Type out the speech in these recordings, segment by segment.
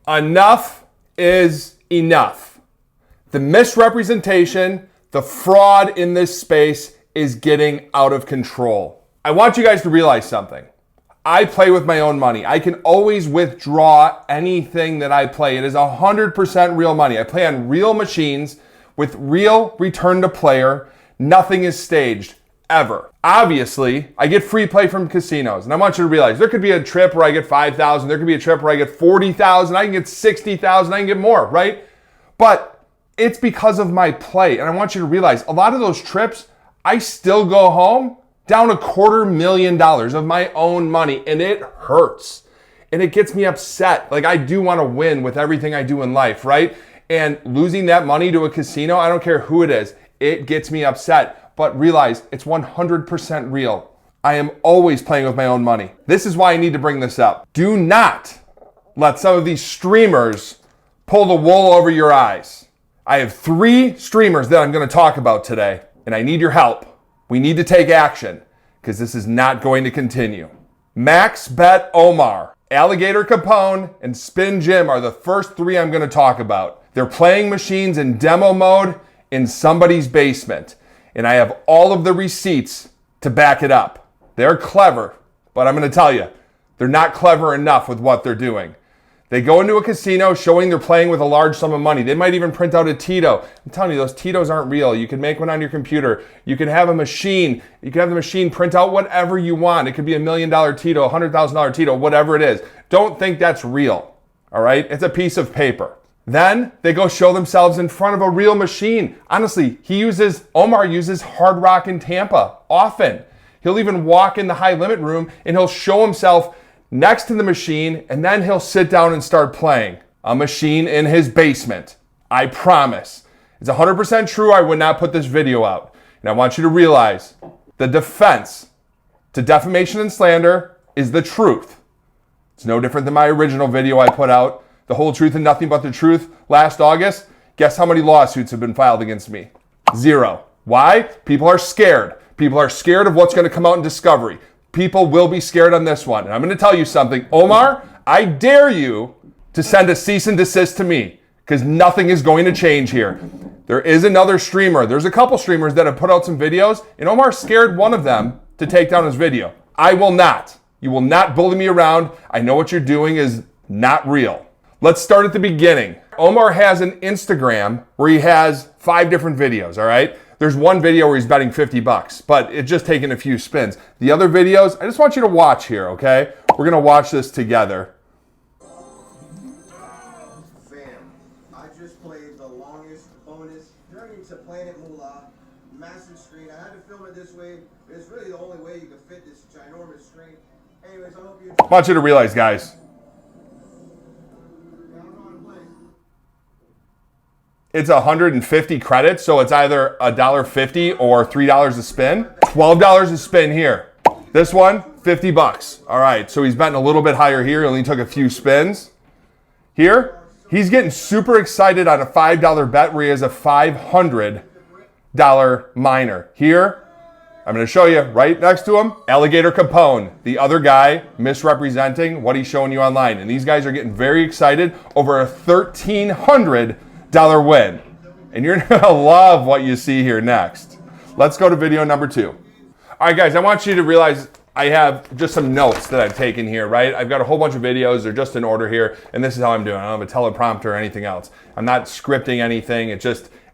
Enough is enough. The misrepresentation, the fraud in this space is getting out of control. I want you guys to realize something. I play with my own money. I can always withdraw anything that I play. It is 100% real money. I play on real machines with real return to player. Nothing is staged, ever. Obviously, I get free play from casinos. And I want you to realize there could be a trip where I get 5,000. There could be a trip where I get 40,000. I can get 60,000. I can get more, right? But it's because of my play. And I want you to realize a lot of those trips, I still go home down $250,000 of my own money, and it hurts. And it gets me upset. Like, I do want to win with everything I do in life, right? And losing that money to a casino, I don't care who it is, it gets me upset. But realize it's 100% real. I am always playing with my own money. This is why I need to bring this up. Do not let some of these streamers pull the wool over your eyes. I have 3 streamers that I'm going to talk about today, and I need your help. We need to take action because this is not going to continue. Max Bet Omar, Alligator Capone, and Spin Jim are the first 3 I'm going to talk about. They're playing machines in demo mode in somebody's basement. And I have all of the receipts to back it up. They're clever, but I'm going to tell you, they're not clever enough with what they're doing. They go into a casino showing they're playing with a large sum of money. They might even print out a Tito. I'm telling you, those Titos aren't real. You can make one on your computer. You can have a machine. You can have the machine print out whatever you want. It could be $1 million Tito, $100,000 Tito, whatever it is. Don't think that's real, all right? It's a piece of paper. Then they go show themselves in front of a real machine. Honestly, Omar uses Hard Rock in Tampa often. He'll even walk in the high limit room and he'll show himself next to the machine, and then he'll sit down and start playing a machine in his basement. I promise. It's 100% true. I would not put this video out. And I want you to realize the defense to defamation and slander is the truth. It's no different than my original video I put out, The Whole Truth and Nothing But the Truth, last August. Guess how many lawsuits have been filed against me? 0. Why? People are scared. People are scared of what's going to come out in discovery. People will be scared on this one. And I'm going to tell you something. Omar, I dare you to send a cease and desist to me because nothing is going to change here. There is another streamer. There's a couple streamers that have put out some videos, and Omar scared one of them to take down his video. I will not. You will not bully me around. I know what you're doing is not real. Let's start at the beginning. Omar has an Instagram where he has 5 different videos, all right? There's one video where he's betting $50, but it's just taking a few spins. The other videos, I just want you to watch here, okay? We're gonna watch this together. Fam, I just played the longest bonus journey to Planet Moolah. Massive screen. I had to film it this way. It's really the only way you can fit this ginormous screen. Anyways, I hope you... I want you to realize, guys, it's 150 credits, so it's either $1.50 or $3 a spin. $12 a spin here. This one, $50. All right, so he's betting a little bit higher here. He only took a few spins. Here, he's getting super excited on a $5 bet where he has a $500 minor. Here, I'm going to show you right next to him, Alligator Capone, the other guy misrepresenting what he's showing you online. And these guys are getting very excited over a $1,300 win. And you're gonna love what you see here next. Let's go to video number 2. All right, guys, I want you to realize I have just some notes that I've taken here, right? I've got a whole bunch of videos. They're just in order here, and this is how I'm doing. I don't have a teleprompter or anything else. I'm not scripting anything.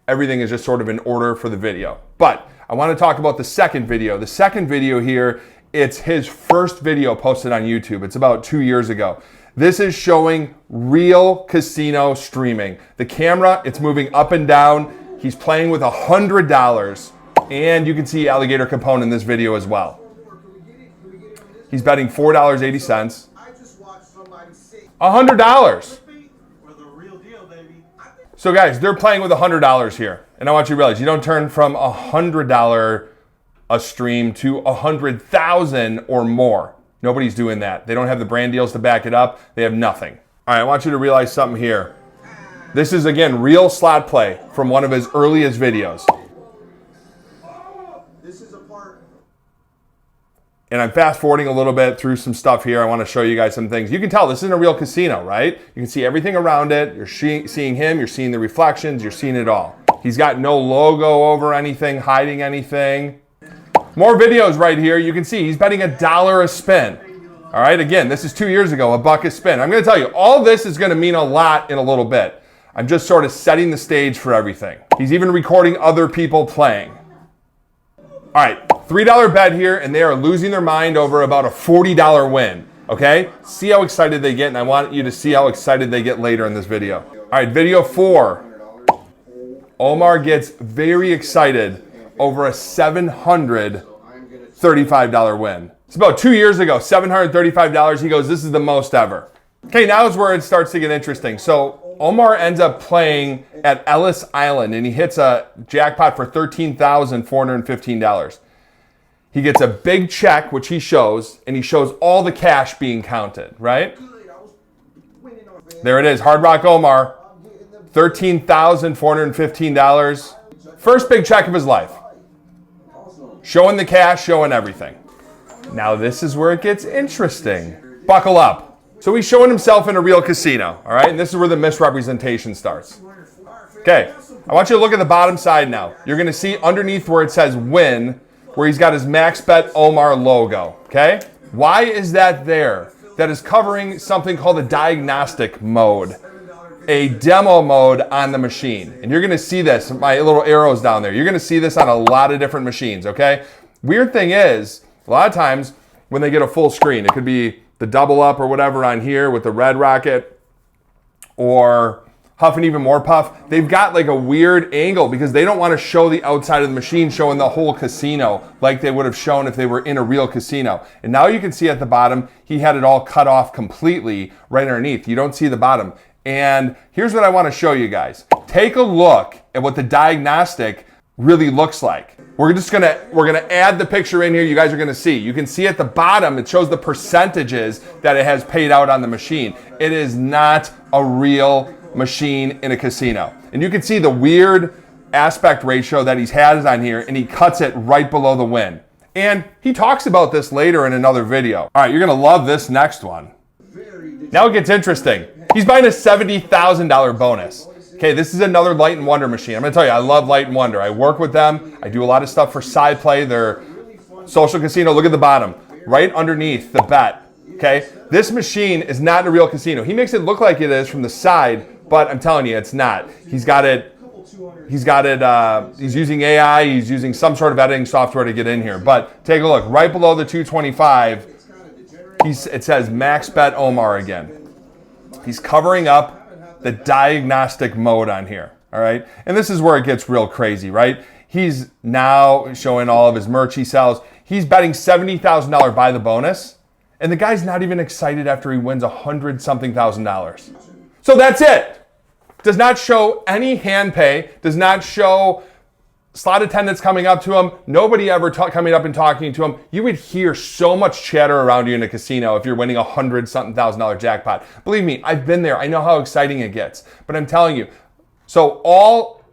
Everything is just sort of in order for the video. But I want to talk about the second video. The second video here, it's his first video posted on YouTube. It's about 2 years ago. This is showing real casino streaming. The camera, it's moving up and down. He's playing with $100, and you can see Alligator Capone in this video as well. He's betting $4.80. $100. So guys, they're playing with $100 here. And I want you to realize you don't turn from $100 a stream to 100,000 or more. Nobody's doing that. They don't have the brand deals to back it up. They have nothing. All right, I want you to realize something here. This is, again, real slot play from one of his earliest videos. This is a part. And I'm fast forwarding a little bit through some stuff here. I want to show you guys some things. You can tell this isn't a real casino, right? You can see everything around it. You're seeing him, you're seeing the reflections, you're seeing it all. He's got no logo over anything, hiding anything. More videos right here. You can see he's betting $1 a spin. All right, again, this is 2 years ago, $1 a spin. I'm going to tell you, all this is going to mean a lot in a little bit. I'm just sort of setting the stage for everything. He's even recording other people playing. All right, $3 bet here, and they are losing their mind over about a $40 win, okay? See how excited they get, and I want you to see how excited they get later in this video. All right, video 4. Omar gets very excited over a $735 win. It's about 2 years ago, $735. He goes, this is the most ever. Okay, now is where it starts to get interesting. So Omar ends up playing at Ellis Island, and he hits a jackpot for $13,415. He gets a big check, which he shows, and he shows all the cash being counted, right? There it is, Hard Rock Omar, $13,415. First big check of his life. Showing the cash, showing everything. Now this is where it gets interesting. Buckle up. So he's showing himself in a real casino, all right? And this is where the misrepresentation starts. Okay, I want you to look at the bottom side now. You're gonna see underneath where it says win, where he's got his Max Bet Omar logo, okay? Why is that there? That is covering something called a diagnostic mode, a demo mode on the machine. And you're gonna see this, my little arrows down there. You're gonna see this on a lot of different machines, okay? Weird thing is, a lot of times when they get a full screen, it could be the double up or whatever on here with the red rocket, or Huff and Even More Puff, they've got like a weird angle because they don't want to show the outside of the machine showing the whole casino like they would have shown if they were in a real casino. And now you can see at the bottom, he had it all cut off completely right underneath. You don't see the bottom. And here's what I want to show you guys. Take a look at what the diagnostic really looks like. We're gonna add the picture in here. You guys are gonna see. You can see at the bottom, it shows the percentages that it has paid out on the machine. It is not a real machine in a casino. And you can see the weird aspect ratio that he's had on here, and he cuts it right below the win. And he talks about this later in another video. All right, you're gonna love this next one. Now it gets interesting. He's buying a $70,000 bonus. Okay, this is another Light and Wonder machine. I'm gonna tell you, I love Light and Wonder. I work with them. I do a lot of stuff for Side Play, their social casino. Look at the bottom, right underneath the bet. Okay, this machine is not a real casino. He makes it look like it is from the side, but I'm telling you, it's not. He's using AI, he's using some sort of editing software to get in here. But take a look, right below the 225, it says Max Bet Omar again. He's covering up the diagnostic mode on here, all right? And this is where it gets real crazy, right? He's now showing all of his merch he sells. He's betting $70,000 by the bonus, and the guy's not even excited after he wins $100-something thousand. So that's it. Does not show any hand pay, does not show slot attendants coming up to him, nobody ever coming up and talking to him. You would hear so much chatter around you in a casino if you're winning $100-something thousand jackpot. Believe me, I've been there. I know how exciting it gets. But I'm telling you, so all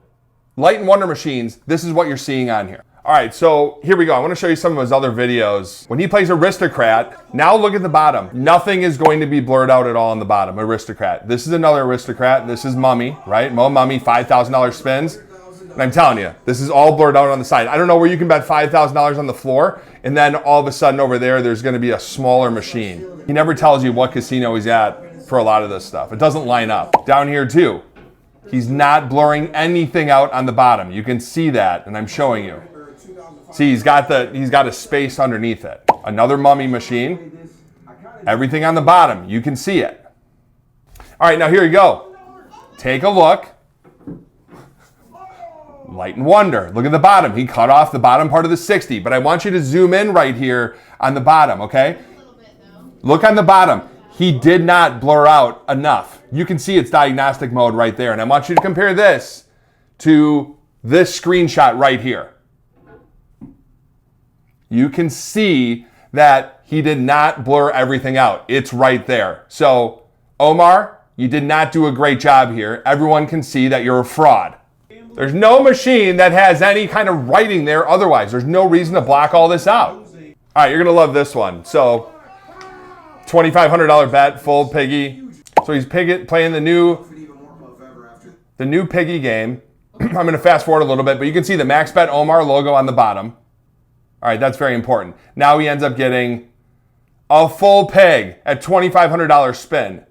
Light and Wonder machines, this is what you're seeing on here. All right, so here we go. I want to show you some of his other videos. When he plays Aristocrat, now look at the bottom. Nothing is going to be blurred out at all on the bottom, Aristocrat. This is another Aristocrat. This is Mummy, right? Mo Mummy, $5,000 spins. And I'm telling you, this is all blurred out on the side. I don't know where you can bet $5,000 on the floor, and then all of a sudden over there's going to be a smaller machine. He never tells you what casino he's at for a lot of this stuff. It doesn't line up. Down here too, he's not blurring anything out on the bottom. You can see that, and I'm showing you. See, he's got a space underneath it. Another Mummy machine. Everything on the bottom, you can see it. All right, now here you go. Take a look. Light and Wonder. Look at the bottom. He cut off the bottom part of the 60, but I want you to zoom in right here on the bottom, okay? Look on the bottom. He did not blur out enough. You can see it's diagnostic mode right there, and I want you to compare this to this screenshot right here. You can see that he did not blur everything out. It's right there. So, Omar, you did not do a great job here. Everyone can see that you're a fraud. There's no machine that has any kind of writing there otherwise. There's no reason to block all this out. All All right, you're gonna love this one. So, $2,500 bet, full piggy. So he's playing the new piggy game. I'm gonna fast forward a little bit, but you can see the max bet Omar logo on the bottom. All right, that's very important. Now he ends up getting a full pig at $2,500 spin.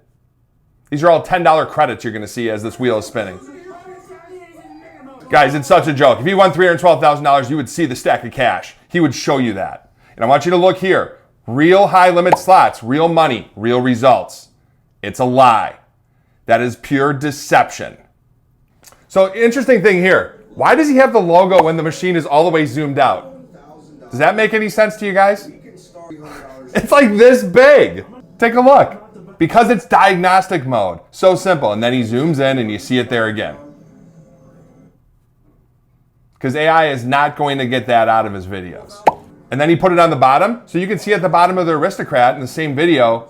These are all $10 credits you're gonna see as this wheel is spinning. Guys, it's such a joke. If he won $312,000, you would see the stack of cash. He would show you that. And I want you to look here. Real high limit slots, real money, real results. It's a lie. That is pure deception. So interesting thing here. Why does he have the logo when the machine is all the way zoomed out? Does that make any sense to you guys? It's like this big. Take a look. Because it's diagnostic mode. So simple. And then he zooms in and you see it there again. Because AI is not going to get that out of his videos. And then he put it on the bottom. So you can see at the bottom of the Aristocrat in the same video,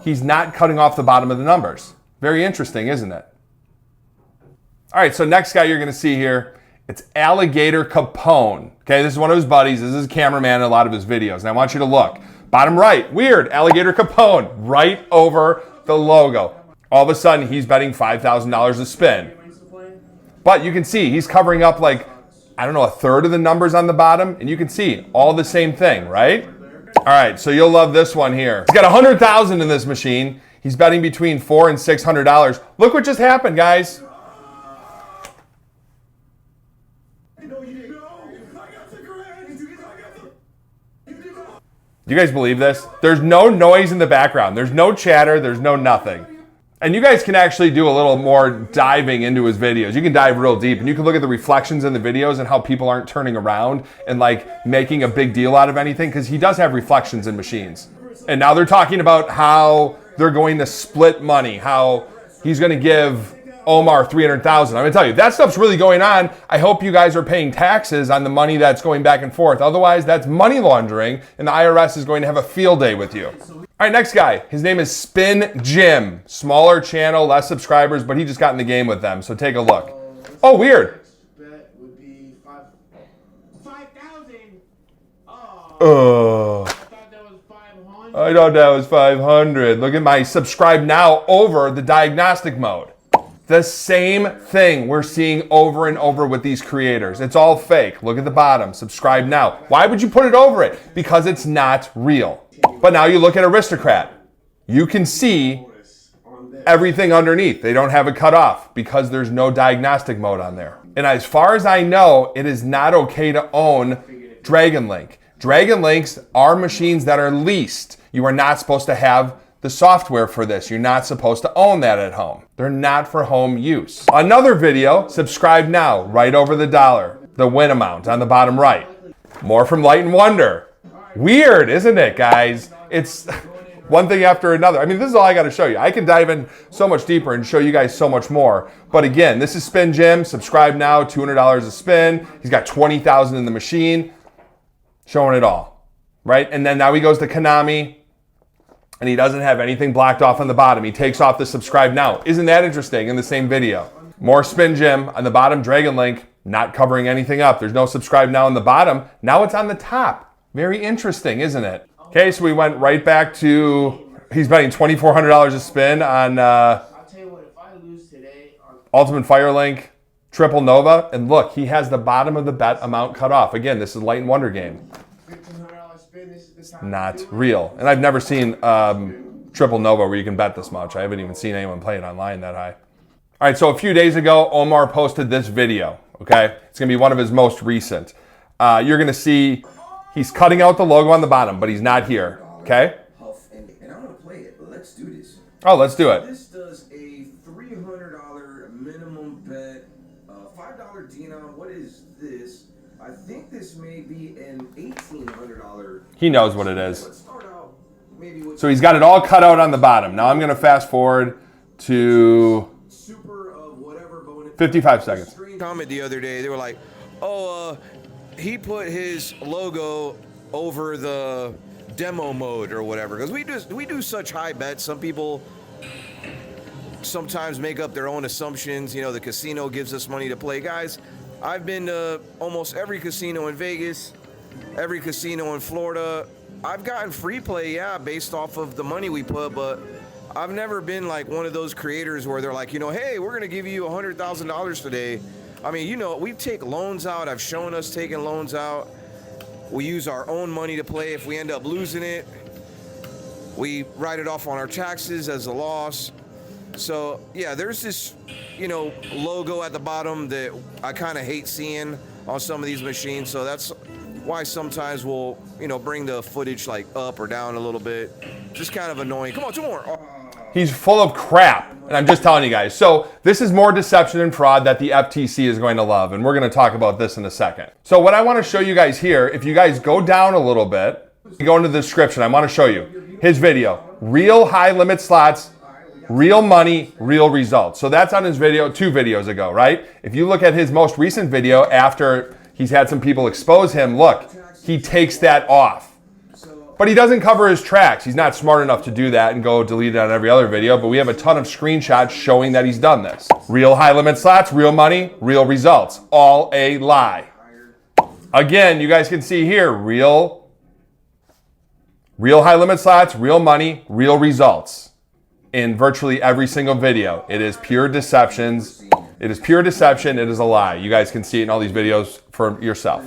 he's not cutting off the bottom of the numbers. Very interesting, isn't it? All right, so next guy you're gonna see here, it's Alligator Capone. Okay, this is one of his buddies. This is a cameraman in a lot of his videos. And I want you to look. Bottom right, weird, Alligator Capone, right over the logo. All of a sudden, he's betting $5,000 a spin. But you can see he's covering up like, I don't know, a third of the numbers on the bottom, and you can see all the same thing, right? All right, so you'll love this one here. He's got 100,000 in this machine. He's betting between $400 and $600. Look what just happened, guys. Do you guys believe this? There's no noise in the background. There's no chatter. There's no nothing. And you guys can actually do a little more diving into his videos. You can dive real deep and you can look at the reflections in the videos and how people aren't turning around and like making a big deal out of anything, because he does have reflections in machines. And now they're talking about how they're going to split money, how he's going to give Omar $300,000. I'm going to tell you, that stuff's really going on. I hope you guys are paying taxes on the money that's going back and forth. Otherwise, that's money laundering and the IRS is going to have a field day with you. All right, next guy. His name is Spin Jim. Smaller channel, less subscribers, but he just got in the game with them. So take a look. Oh, weird. Bet would be 5,000. Oh. I thought that was 500. I thought that was 500. Look at my subscribe now over the diagnostic mode. The same thing we're seeing over and over with these creators. It's all fake. Look at the bottom. Subscribe now. Why would you put it over it? Because it's not real. But now you look at Aristocrat. You can see everything underneath. They don't have it cut off because there's no diagnostic mode on there. And as far as I know, it is not okay to own Dragon Link. Dragon Links are machines that are leased. You are not supposed to have the software for this. You're not supposed to own that at home. They're not for home use. Another video, subscribe now, right over the dollar. The win amount on the bottom right. More from Light and Wonder. Weird, isn't it, guys? It's one thing after another. I mean, this is all I got to show you. I can dive in so much deeper and show you guys so much more. But again, this is Spin Jim. Subscribe now, $200 a spin. He's got 20,000 in the machine. Showing it all, right? And then now he goes to Konami, and he doesn't have anything blocked off on the bottom. He takes off the subscribe now. Isn't that interesting in the same video? More Spin Jim on the bottom, Dragon Link, not covering anything up. There's no subscribe now on the bottom. Now it's on the top. Very interesting, isn't it? Okay, so we went right back to, he's betting $2,400 a spin on I'll tell you what, if I lose today on Ultimate Firelink, Triple Nova, and look, he has the bottom of the bet amount cut off. Again, this is Light and Wonder game. $1,500 spin, this is the time. Not real. And I've never seen Triple Nova where you can bet this much. I haven't even seen anyone play it online that high. All right, so a few days ago, Omar posted this video, okay? It's gonna be one of his most recent. You're gonna see he's cutting out the logo on the bottom, but he's not here, okay? And I want to play it, but let's do this. Oh, let's do it. This does a $300 minimum bet, $5 denom. What is this? I think this may be an $1,800. He knows what it is. Let's start out maybe with So he's got it all cut out on the bottom. Now I'm gonna fast forward to super of whatever bonus. 55 seconds. Comment the other day, they were like, oh, he put his logo over the demo mode or whatever, because we do such high bets. Some people sometimes make up their own assumptions. You know, the casino gives us money to play. Guys, I've been to almost every casino in Vegas, every casino in Florida, I've gotten free play, yeah, based off of the money we put, but I've never been like one of those creators where they're like, hey, we're gonna give you $100,000 today. I mean, we take loans out. I've shown us taking loans out. We use our own money to play. If we end up losing it, we write it off on our taxes as a loss. So yeah, there's this, logo at the bottom that I kind of hate seeing on some of these machines. So that's why sometimes we'll, bring the footage like up or down a little bit. Just kind of annoying. Come on, two more. Oh. He's full of crap, and I'm just telling you guys. So this is more deception and fraud that the FTC is going to love, and we're going to talk about this in a second. So what I want to show you guys here, if you guys go down a little bit, you go into the description, I want to show you his video, real high limit slots, real money, real results. So that's on his video 2 videos ago, right? If you look at his most recent video after he's had some people expose him, look, he takes that off. But he doesn't cover his tracks. He's not smart enough to do that and go delete it on every other video, but we have a ton of screenshots showing that he's done this. Real high limit slots, real money, real results. All a lie. Again, you guys can see here, real high limit slots, real money, real results. In virtually every single video. It is pure deceptions. It is pure deception. It is a lie. You guys can see it in all these videos for yourself.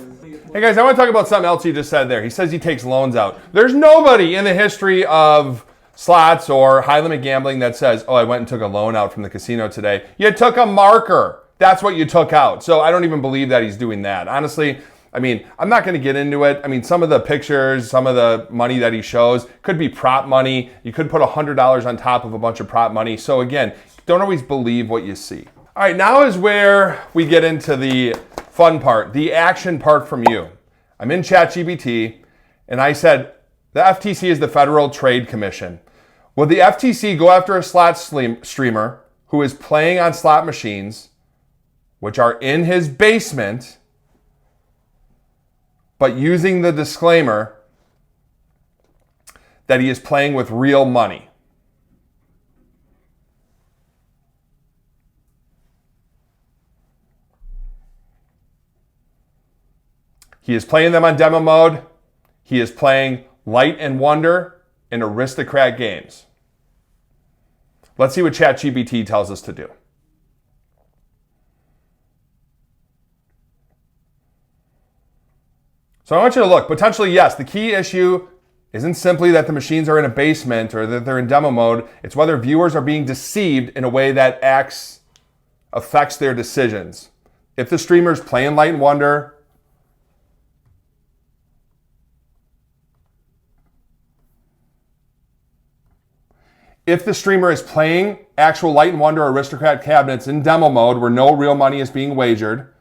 Hey guys, I want to talk about something else he just said there. He says he takes loans out. There's nobody in the history of slots or high limit gambling that says, oh, I went and took a loan out from the casino today. You took a marker. That's what you took out. So I don't even believe that he's doing that. Honestly, I mean, I'm not going to get into it. I mean, some of the pictures, some of the money that he shows could be prop money. You could put $100 on top of a bunch of prop money. So again, don't always believe what you see. All right, now is where we get into the fun part, the action part from you. I'm in ChatGPT, and I said, the FTC is the Federal Trade Commission. Will the FTC go after a slot streamer who is playing on slot machines, which are in his basement, but using the disclaimer that he is playing with real money? He is playing them on demo mode. He is playing Light and Wonder and Aristocrat games. Let's see what ChatGPT tells us to do. So I want you to look. Potentially, yes, the key issue isn't simply that the machines are in a basement or that they're in demo mode. It's whether viewers are being deceived in a way that affects their decisions. If the streamer's playing Light and Wonder, if the streamer is playing actual Light and Wonder Aristocrat cabinets in demo mode where no real money is being wagered,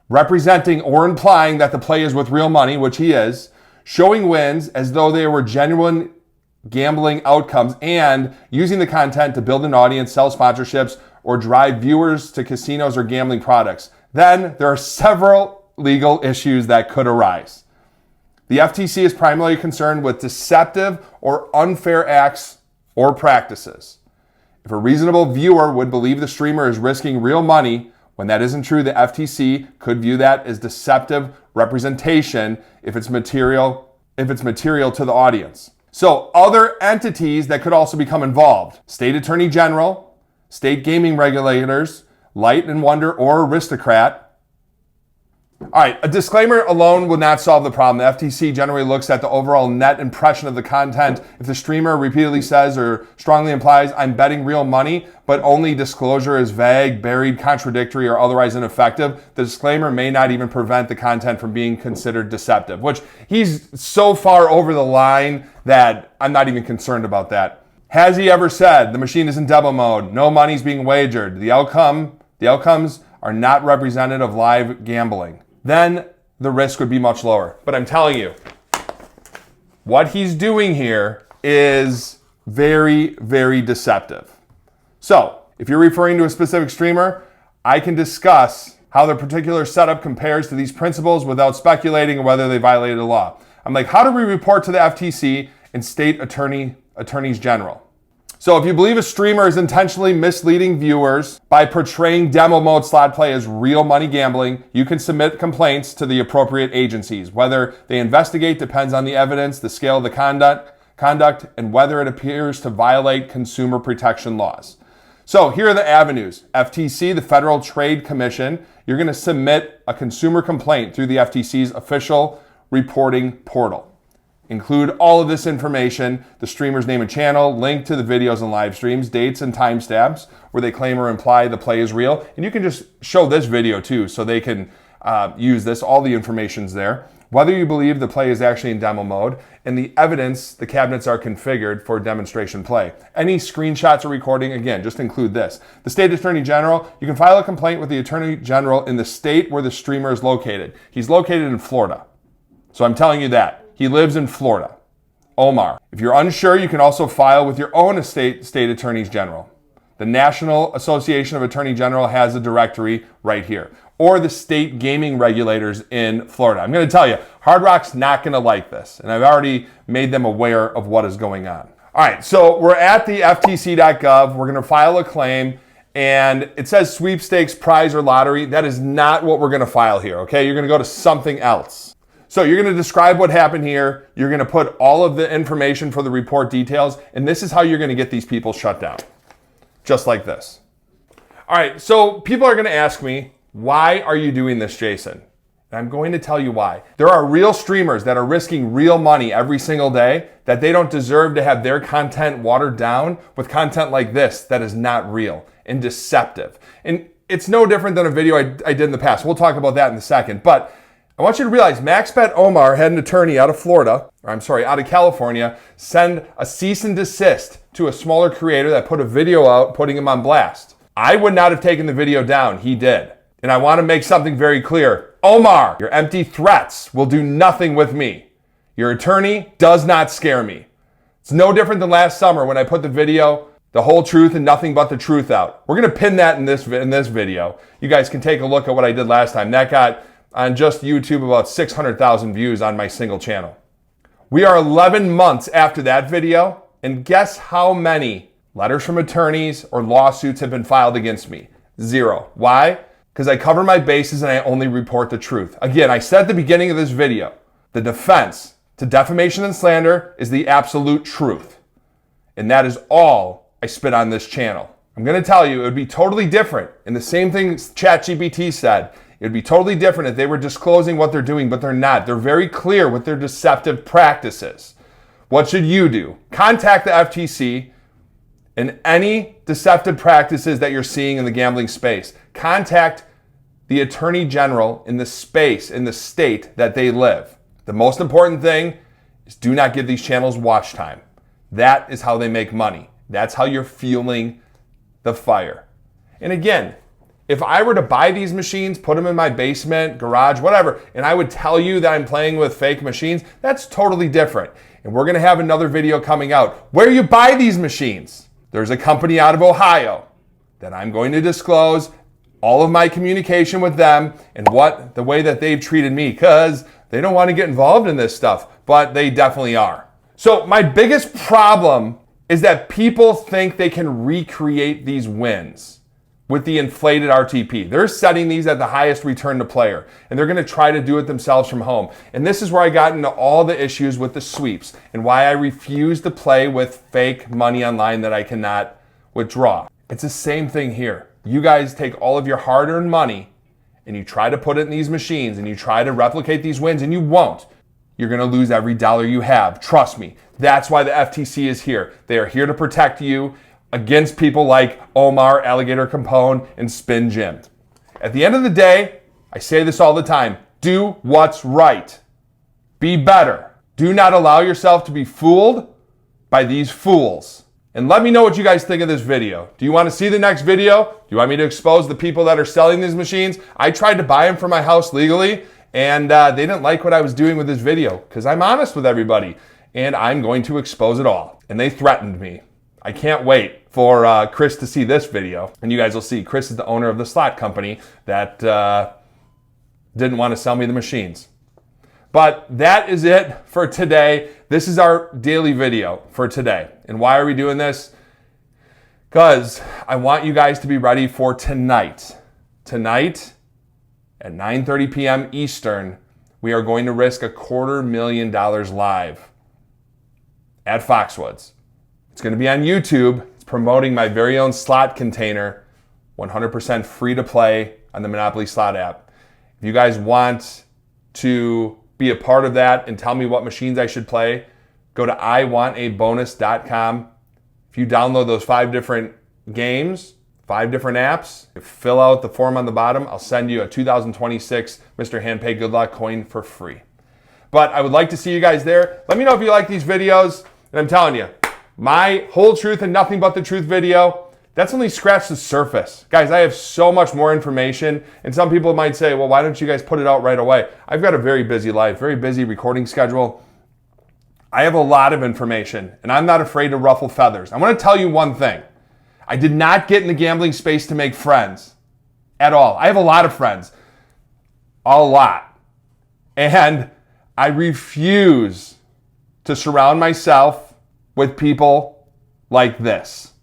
representing or implying that the play is with real money, which he is, showing wins as though they were genuine gambling outcomes, and using the content to build an audience, sell sponsorships, or drive viewers to casinos or gambling products, then there are several legal issues that could arise. The FTC is primarily concerned with deceptive or unfair acts or practices. If a reasonable viewer would believe the streamer is risking real money when that isn't true, the FTC could view that as deceptive representation if it's material to the audience. So other entities that could also become involved: State Attorney General, state gaming regulators, Light and Wonder or Aristocrat. All right, a disclaimer alone will not solve the problem. The FTC generally looks at the overall net impression of the content. If the streamer repeatedly says or strongly implies, I'm betting real money, but only disclosure is vague, buried, contradictory, or otherwise ineffective, the disclaimer may not even prevent the content from being considered deceptive, which he's so far over the line that I'm not even concerned about that. Has he ever said the machine is in demo mode, no money's being wagered, the outcomes are not representative of live gambling? Then the risk would be much lower. But I'm telling you, what he's doing here is very, very deceptive. So if you're referring to a specific streamer, I can discuss how the particular setup compares to these principles without speculating whether they violated the law. I'm like, how do we report to the FTC and state attorneys general? So if you believe a streamer is intentionally misleading viewers by portraying demo mode slot play as real money gambling, you can submit complaints to the appropriate agencies. Whether they investigate depends on the evidence, the scale of the conduct, and whether it appears to violate consumer protection laws. So here are the avenues. FTC, the Federal Trade Commission, you're going to submit a consumer complaint through the FTC's official reporting portal. Include all of this information, the streamer's name and channel, link to the videos and live streams, dates and timestamps where they claim or imply the play is real. And you can just show this video too so they can use this. All the information's there. Whether you believe the play is actually in demo mode, and the evidence the cabinets are configured for demonstration play. Any screenshots or recording, again, just include this. The State Attorney General, you can file a complaint with the Attorney General in the state where the streamer is located. He's located in Florida. So I'm telling you that. He lives in Florida. Omar. If you're unsure, you can also file with your own state attorneys general. The National Association of Attorney General has a directory right here. Or the state gaming regulators in Florida. I'm going to tell you, Hard Rock's not going to like this. And I've already made them aware of what is going on. All right, so we're at the ftc.gov. We're going to file a claim. And it says sweepstakes, prize, or lottery. That is not what we're going to file here, okay? You're going to go to something else. So you're going to describe what happened here. You're going to put all of the information for the report details. And this is how you're going to get these people shut down. Just like this. All right, so people are going to ask me, why are you doing this, Jason? And I'm going to tell you why. There are real streamers that are risking real money every single day that they don't deserve to have their content watered down with content like this that is not real and deceptive. And it's no different than a video I did in the past. We'll talk about that in a second. But I want you to realize MaxBet Omar had an attorney out of Florida, out of California, send a cease and desist to a smaller creator that put a video out putting him on blast. I would not have taken the video down. He did. And I want to make something very clear. Omar, your empty threats will do nothing with me. Your attorney does not scare me. It's no different than last summer when I put the video, the whole truth and nothing but the truth out. We're going to pin that in this video. You guys can take a look at what I did last time. That got on just YouTube about 600,000 views on my single channel. We are 11 months after that video, and guess how many letters from attorneys or lawsuits have been filed against me? 0. Why? Because I cover my bases and I only report the truth. Again, I said at the beginning of this video, the defense to defamation and slander is the absolute truth. And that is all I spit on this channel. I'm going to tell you, it would be totally different. And the same thing ChatGPT said. It would be totally different if they were disclosing what they're doing, but they're not. They're very clear with their deceptive practices. What should you do? Contact the FTC and any deceptive practices that you're seeing in the gambling space. Contact the Attorney General in the space, in the state that they live. The most important thing is do not give these channels watch time. That is how they make money. That's how you're fueling the fire. And again, if I were to buy these machines, put them in my basement, garage, whatever, and I would tell you that I'm playing with fake machines, that's totally different. And we're going to have another video coming out where you buy these machines. There's a company out of Ohio that I'm going to disclose all of my communication with them and the way that they've treated me, because they don't want to get involved in this stuff, but they definitely are. So my biggest problem is that people think they can recreate these wins with the inflated RTP. They're setting these at the highest return to player, and they're going to try to do it themselves from home. And this is where I got into all the issues with the sweeps and why I refuse to play with fake money online that I cannot withdraw. It's the same thing here. You guys take all of your hard-earned money and you try to put it in these machines and you try to replicate these wins, and you won't. You're going to lose every dollar you have. Trust me. That's why the FTC is here. They are here to protect you against people like Omar, Alligator Capone, and Spin Jim. At the end of the day, I say this all the time, do what's right. Be better. Do not allow yourself to be fooled by these fools. And let me know what you guys think of this video. Do you want to see the next video? Do you want me to expose the people that are selling these machines? I tried to buy them for my house legally, and they didn't like what I was doing with this video because I'm honest with everybody, and I'm going to expose it all. And they threatened me. I can't wait for Chris to see this video. And you guys will see Chris is the owner of the slot company that didn't want to sell me the machines. But that is it for today. This is our daily video for today. And why are we doing this? Because I want you guys to be ready for tonight. Tonight at 9:30 p.m. Eastern, we are going to risk $250,000 live at Foxwoods. It's going to be on YouTube. It's promoting my very own slot container, 100% free to play on the Monopoly Slot app. If you guys want to be a part of that and tell me what machines I should play, go to iwantabonus.com. If you download those 5 different games, 5 different apps, fill out the form on the bottom, I'll send you a 2026 Mr. Handpay Good Luck coin for free. But I would like to see you guys there. Let me know if you like these videos. And I'm telling you, my whole truth and nothing but the truth video, that's only scratched the surface. Guys, I have so much more information. And some people might say, well, why don't you guys put it out right away? I've got a very busy life, very busy recording schedule. I have a lot of information, and I'm not afraid to ruffle feathers. I want to tell you one thing. I did not get in the gambling space to make friends at all. I have a lot of friends, a lot. And I refuse to surround myself with people like this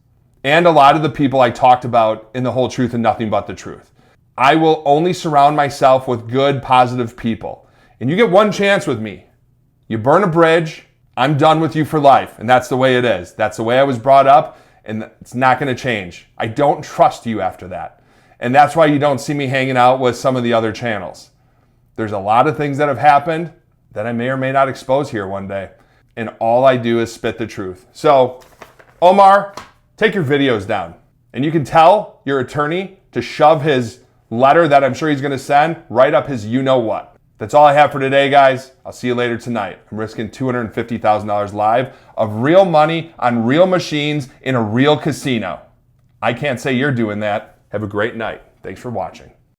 and a lot of the people I talked about in the whole truth and nothing but the truth. I will only surround myself with good, positive people. And you get one chance with me. You burn a bridge, I'm done with you for life. And that's the way it is. That's the way I was brought up. And it's not going to change. I don't trust you after that. And that's why you don't see me hanging out with some of the other channels. There's a lot of things that have happened that I may or may not expose here one day. And all I do is spit the truth. So, Omar, take your videos down. And you can tell your attorney to shove his letter that I'm sure he's going to send right up his you-know-what. That's all I have for today, guys. I'll see you later tonight. I'm risking $250,000 live of real money on real machines in a real casino. I can't say you're doing that. Have a great night. Thanks for watching.